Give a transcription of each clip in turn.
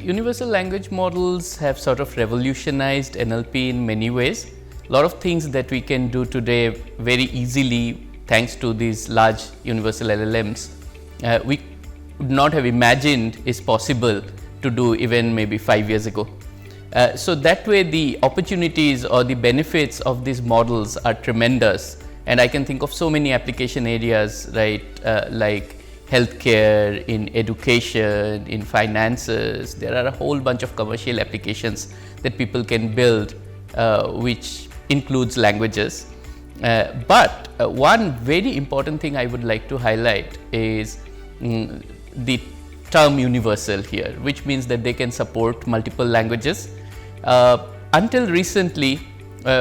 universal language models have sort of revolutionized NLP in many ways. A lot of things that we can do today very easily thanks to these large universal LLMs, we would not have imagined is possible to do even maybe 5 years ago. So that way the opportunities or the benefits of these models are tremendous, and I can think of so many application areas, right, like healthcare, in education, in finances. There are a whole bunch of commercial applications that people can build, which includes languages. But one very important thing I would like to highlight is the term universal here, which means that they can support multiple languages. Until recently,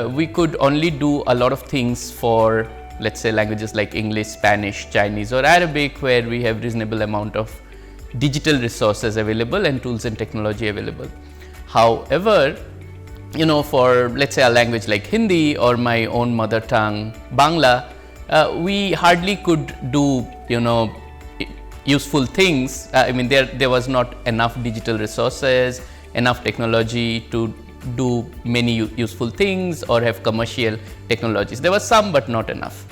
we could only do a lot of things for, let's say, languages like English, Spanish, Chinese or Arabic, where we have reasonable amount of digital resources available and tools and technology available. However, for, let's say, a language like Hindi or my own mother tongue, Bangla, we hardly could do, useful things. I mean, there was not enough digital resources, enough technology to do many useful things or have commercial technologies. There was some, but not enough.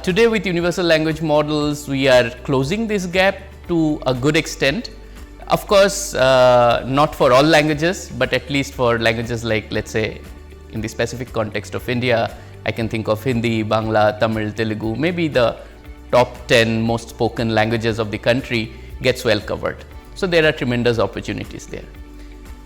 Today with universal language models, we are closing this gap to a good extent. Of course, not for all languages, but at least for languages like, let's say, in the specific context of India, I can think of Hindi, Bangla, Tamil, Telugu, maybe the top 10 most spoken languages of the country gets well covered. So there are tremendous opportunities there.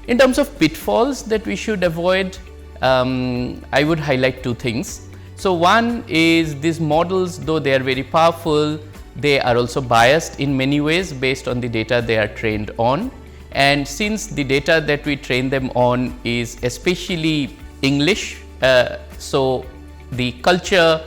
In terms of pitfalls that we should avoid, I would highlight two things. So one is these models, though they are very powerful, they are also biased in many ways based on the data they are trained on. And since the data that we train them on is especially English, so the culture,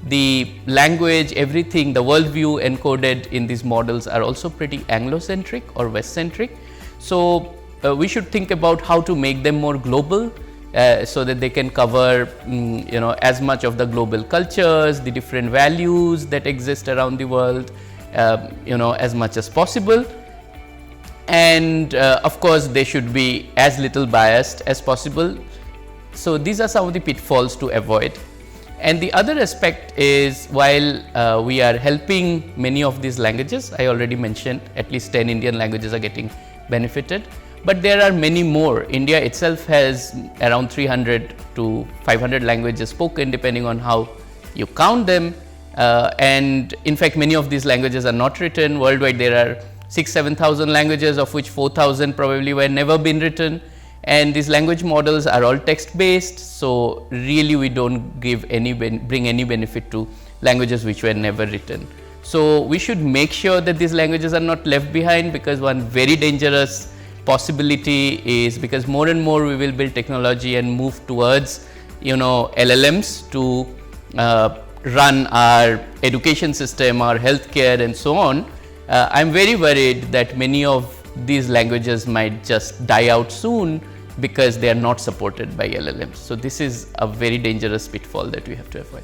the language, everything, the worldview encoded in these models are also pretty Anglo-centric or West-centric. So we should think about how to make them more global, so that they can cover as much of the global cultures, the different values that exist around the world, as much as possible. And of course, they should be as little biased as possible. So these are some of the pitfalls to avoid. And the other aspect is, while we are helping many of these languages, I already mentioned at least 10 Indian languages are getting benefited, but there are many more. India itself has around 300 to 500 languages spoken, depending on how you count them. And in fact, many of these languages are not written. Worldwide, there are 6,000–7,000 languages, of which 4,000 probably were never been written. And these language models are all text-based, so really we don't bring any benefit to languages which were never written. So we should make sure that these languages are not left behind, because one very dangerous possibility is, because more and more we will build technology and move towards LLMs to run our education system, our healthcare and so on. I'm very worried that many of these languages might just die out soon because they are not supported by LLMs. So this is a very dangerous pitfall that we have to avoid.